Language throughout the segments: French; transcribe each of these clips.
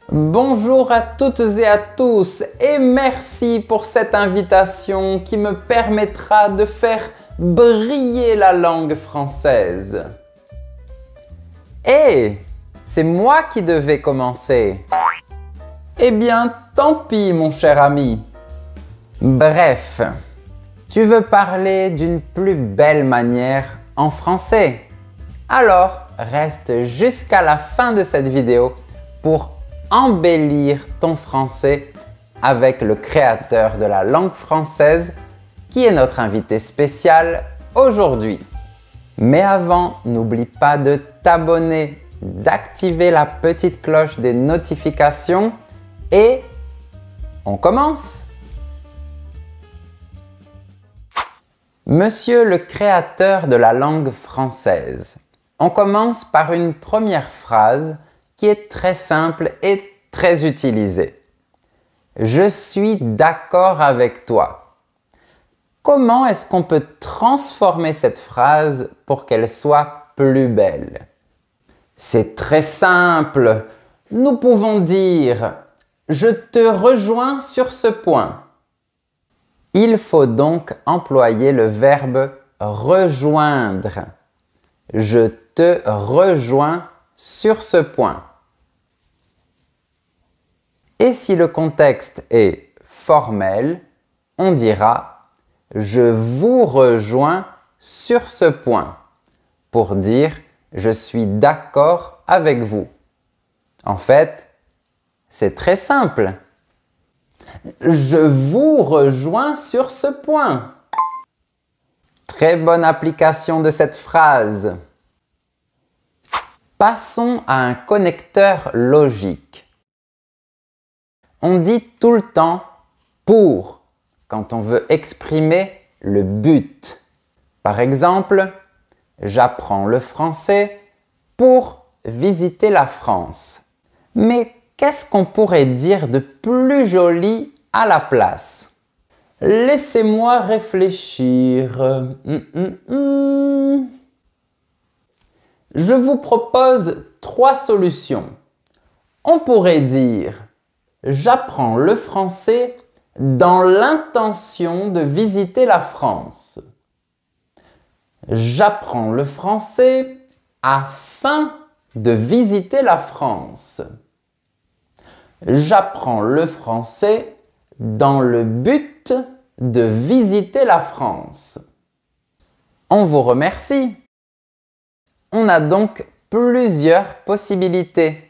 Bonjour à toutes et à tous et merci pour cette invitation qui me permettra de faire briller la langue française. Hé, c'est moi qui devais commencer. Eh bien, tant pis mon cher ami. Bref, tu veux parler d'une plus belle manière en français. Alors, reste jusqu'à la fin de cette vidéo pour embellir ton français avec le créateur de la langue française qui est notre invité spécial aujourd'hui. Mais avant, n'oublie pas de t'abonner, d'activer la petite cloche des notifications et on commence! Monsieur le créateur de la langue française, on commence par une première phrase qui est très simple et très utilisée. Je suis d'accord avec toi. Comment est-ce qu'on peut transformer cette phrase pour qu'elle soit plus belle? C'est très simple. Nous pouvons dire « Je te rejoins sur ce point ». Il faut donc employer le verbe « rejoindre ». Je te rejoins sur ce point. Et si le contexte est formel, on dira « je vous rejoins sur ce point » pour dire « je suis d'accord avec vous ». En fait, c'est très simple. Je vous rejoins sur ce point. Très bonne application de cette phrase. Passons à un connecteur logique. On dit tout le temps « pour » quand on veut exprimer le but. Par exemple, j'apprends le français pour visiter la France. Mais qu'est-ce qu'on pourrait dire de plus joli à la place? Laissez-moi réfléchir. Je vous propose 3 solutions. On pourrait dire « J'apprends le français dans l'intention de visiter la France ». J'apprends le français afin de visiter la France. J'apprends le français dans le but de visiter la France. On vous remercie. On a donc plusieurs possibilités.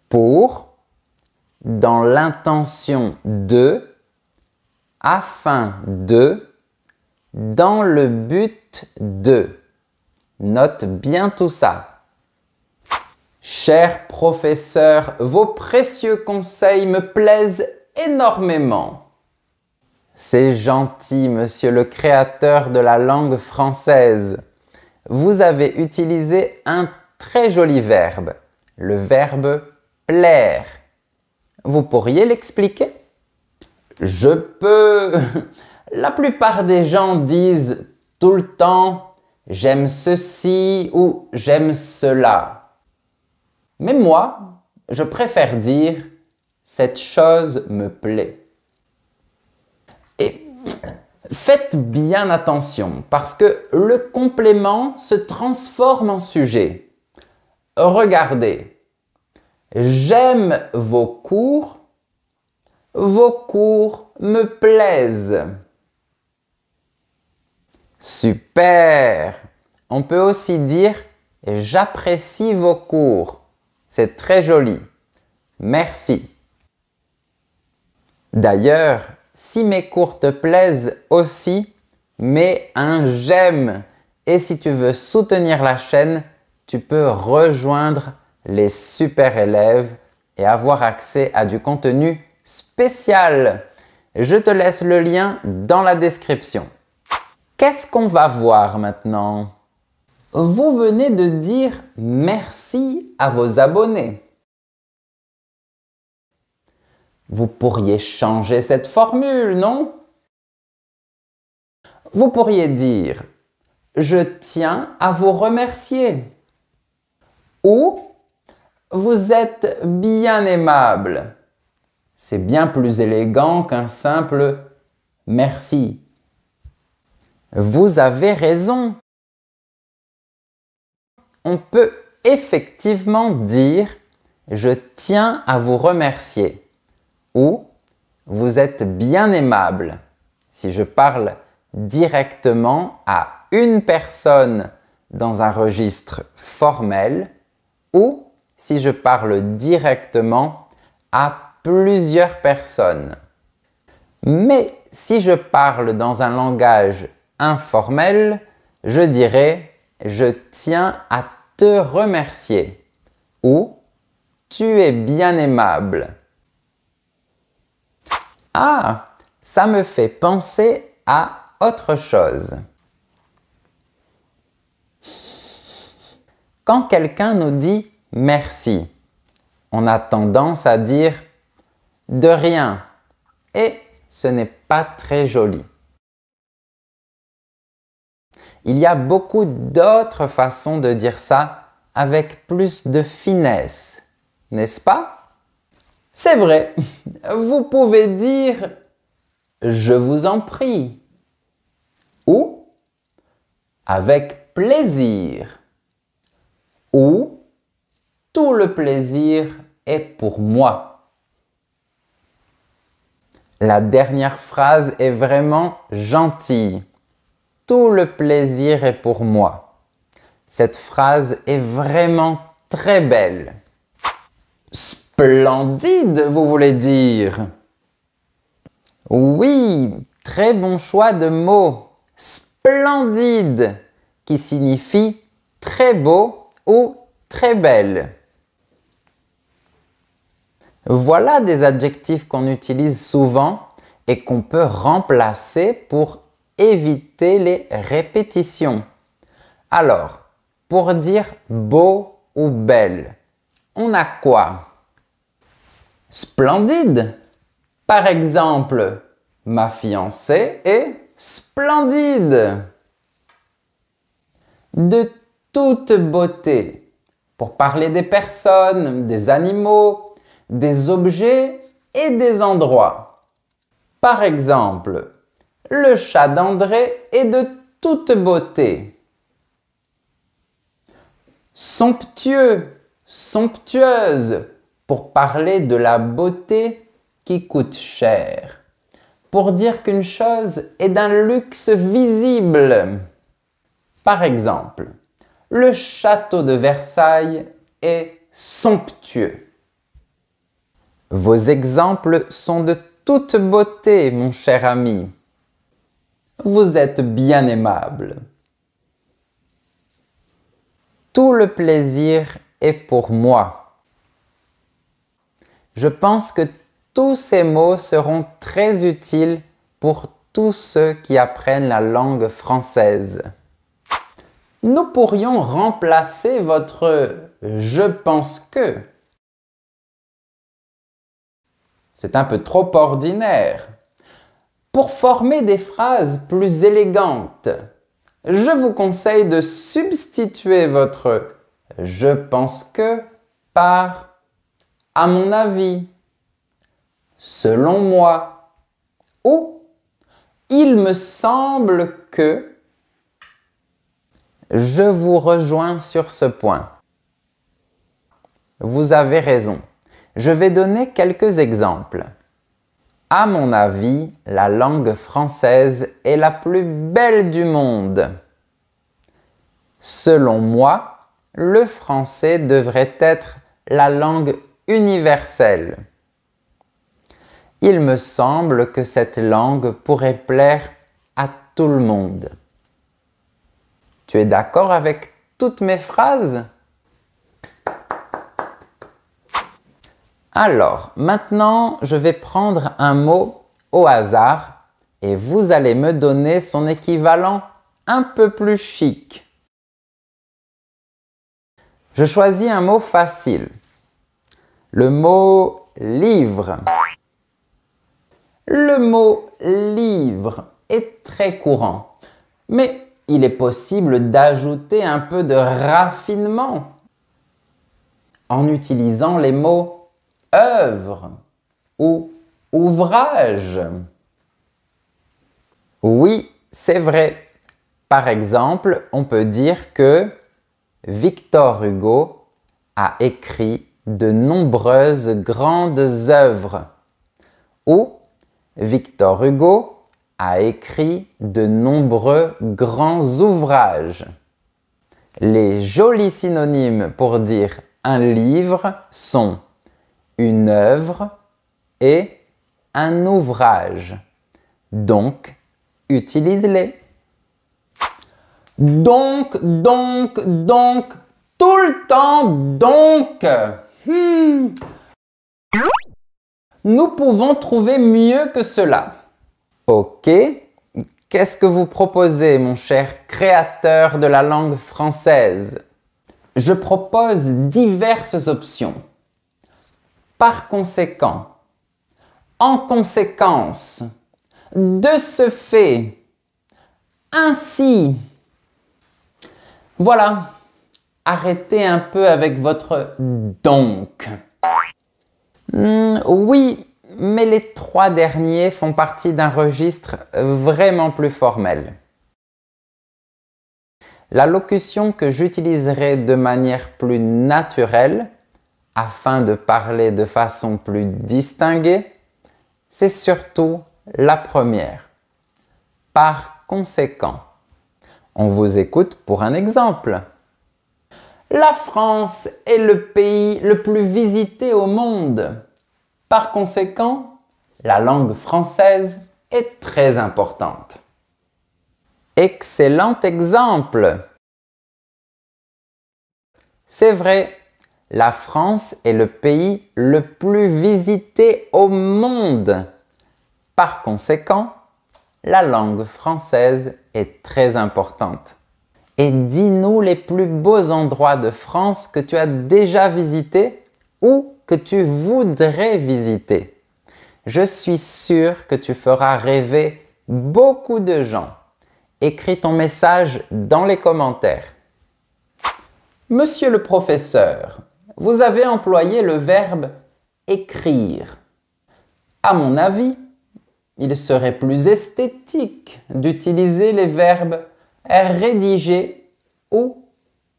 Pour, dans l'intention de, afin de, dans le but de. Note bien tout ça. Cher professeur, vos précieux conseils me plaisent énormément. C'est gentil, monsieur le créateur de la langue française. Vous avez utilisé un très joli verbe, le verbe plaire. Vous pourriez l'expliquer? Je peux. La plupart des gens disent tout le temps « j'aime ceci » ou « j'aime cela ». Mais moi, je préfère dire « cette chose me plaît ». Et faites bien attention parce que le complément se transforme en sujet. Regardez, j'aime vos cours me plaisent. Super! On peut aussi dire j'apprécie vos cours. C'est très joli. Merci. D'ailleurs, si mes cours te plaisent aussi, mets un j'aime. Et si tu veux soutenir la chaîne, tu peux rejoindre les super élèves et avoir accès à du contenu spécial. Je te laisse le lien dans la description. Qu'est-ce qu'on va voir maintenant? Vous venez de dire merci à vos abonnés. Vous pourriez changer cette formule, non? Vous pourriez dire « Je tiens à vous remercier » ou Vous êtes bien aimable. C'est bien plus élégant qu'un simple merci. Vous avez raison. On peut effectivement dire « Je tiens à vous remercier » ou « Vous êtes bien aimable » si je parle directement à une personne dans un registre formel ou si je parle directement à plusieurs personnes. Mais si je parle dans un langage informel, je dirais « Je tiens à te remercier » ou « Tu es bien aimable ». Ah, ça me fait penser à autre chose. Quand quelqu'un nous dit « merci », on a tendance à dire « de rien » et ce n'est pas très joli. Il y a beaucoup d'autres façons de dire ça avec plus de finesse, n'est-ce pas? C'est vrai, vous pouvez dire « je vous en prie » ou « avec plaisir » ou « tout le plaisir est pour moi ». La dernière phrase est vraiment gentille. Tout le plaisir est pour moi. Cette phrase est vraiment très belle. Splendide, vous voulez dire? Oui, très bon choix de mots. Splendide, qui signifie très beau ou très belle. Voilà des adjectifs qu'on utilise souvent et qu'on peut remplacer pour éviter les répétitions. Alors, pour dire beau ou belle, on a quoi? Splendide. Par exemple, ma fiancée est splendide. De toute beauté, pour parler des personnes, des animaux, des objets et des endroits. Par exemple, le chat d'André est de toute beauté. Somptueux, somptueuse, pour parler de la beauté qui coûte cher. Pour dire qu'une chose est d'un luxe visible. Par exemple, le château de Versailles est somptueux. Vos exemples sont de toute beauté, mon cher ami. Vous êtes bien aimable. Tout le plaisir est pour moi. Je pense que tous ces mots seront très utiles pour tous ceux qui apprennent la langue française. Nous pourrions remplacer votre « je pense que ». C'est un peu trop ordinaire. Pour former des phrases plus élégantes, je vous conseille de substituer votre « je pense que » par « à mon avis »,« selon moi » ou « il me semble que ». Je vous rejoins sur ce point. Vous avez raison. Je vais donner quelques exemples. À mon avis, la langue française est la plus belle du monde. Selon moi, le français devrait être la langue universelle. Il me semble que cette langue pourrait plaire à tout le monde. Tu es d'accord avec toutes mes phrases? Alors, maintenant, je vais prendre un mot au hasard et vous allez me donner son équivalent un peu plus chic. Je choisis un mot facile. Le mot livre. Le mot livre est très courant, mais il est possible d'ajouter un peu de raffinement. en utilisant les mots œuvre ou ouvrage. Oui, c'est vrai. Par exemple, on peut dire que Victor Hugo a écrit de nombreuses grandes œuvres ou Victor Hugo a écrit de nombreux grands ouvrages. Les jolis synonymes pour dire un livre sont une œuvre et un ouvrage. Donc, utilise-les. Donc, tout le temps donc. Nous pouvons trouver mieux que cela. Ok, qu'est-ce que vous proposez, mon cher créateur de la langue française? Je propose diverses options. Par conséquent, en conséquence, de ce fait, ainsi. Voilà, arrêtez un peu avec votre donc. Oui, mais les trois derniers font partie d'un registre vraiment plus formel. La locution que j'utiliserai de manière plus naturelle, afin de parler de façon plus distinguée, c'est surtout la première. Par conséquent, on vous écoute pour un exemple. La France est le pays le plus visité au monde. Par conséquent, la langue française est très importante. Excellent exemple! C'est vrai, la France est le pays le plus visité au monde. Par conséquent, la langue française est très importante. Et dis-nous les plus beaux endroits de France que tu as déjà visités ou que tu voudrais visiter. Je suis sûr que tu feras rêver beaucoup de gens. Écris ton message dans les commentaires. Monsieur le professeur, vous avez employé le verbe écrire. À mon avis, il serait plus esthétique d'utiliser les verbes rédiger ou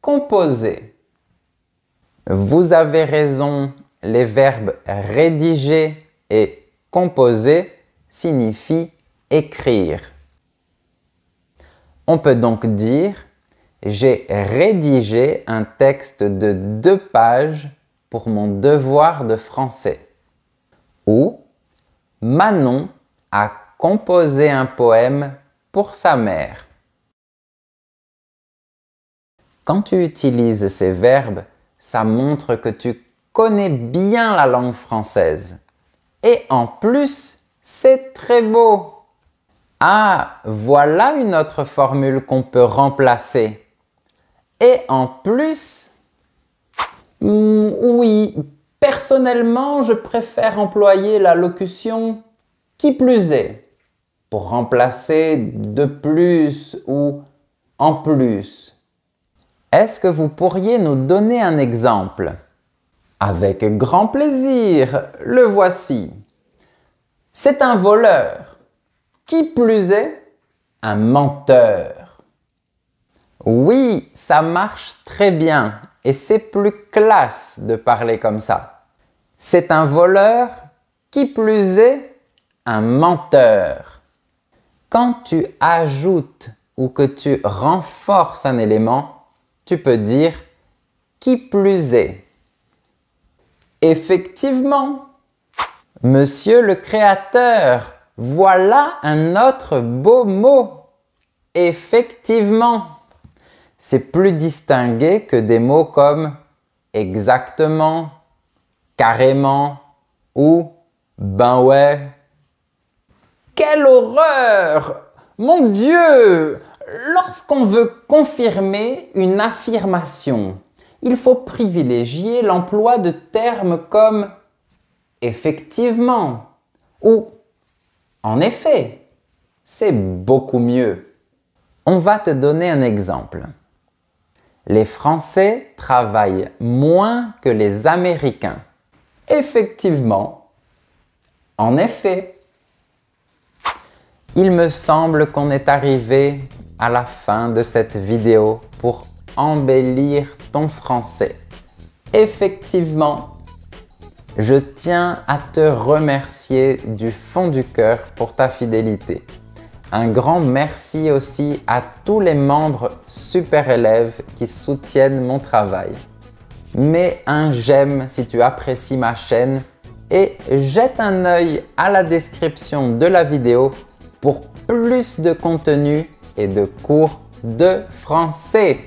composer. Vous avez raison, les verbes rédiger et composer signifient écrire. On peut donc dire « J'ai rédigé un texte de 2 pages pour mon devoir de français » ou « Manon a composé un poème pour sa mère ». Quand tu utilises ces verbes, ça montre que tu connais bien la langue française. Et en plus, c'est très beau. Ah, voilà une autre formule qu'on peut remplacer. Et en plus, oui, personnellement, je préfère employer la locution « qui plus est » pour remplacer « de plus » ou « en plus ». Est-ce que vous pourriez nous donner un exemple? Avec grand plaisir, le voici. C'est un voleur. Qui plus est, un menteur. Oui, ça marche très bien et c'est plus classe de parler comme ça. C'est un voleur. Qui plus est, un menteur. Quand tu ajoutes ou que tu renforces un élément, tu peux dire « qui plus est ». Effectivement, monsieur le créateur, voilà un autre beau mot. Effectivement, c'est plus distingué que des mots comme exactement, carrément ou ben ouais. Quelle horreur! Mon Dieu! Lorsqu'on veut confirmer une affirmation, il faut privilégier l'emploi de termes comme « effectivement » ou « en effet ». C'est beaucoup mieux. On va te donner un exemple. Les Français travaillent moins que les Américains. Effectivement. En effet. Il me semble qu'on est arrivé à la fin de cette vidéo pour embellir ton français. Effectivement, je tiens à te remercier du fond du cœur pour ta fidélité. Un grand merci aussi à tous les membres super élèves qui soutiennent mon travail. Mets un j'aime si tu apprécies ma chaîne et jette un œil à la description de la vidéo pour plus de contenu et de cours de français.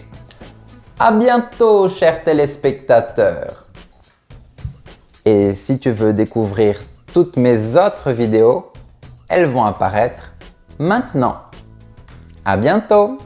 À bientôt, chers téléspectateurs. Et si tu veux découvrir toutes mes autres vidéos, elles vont apparaître maintenant. À bientôt!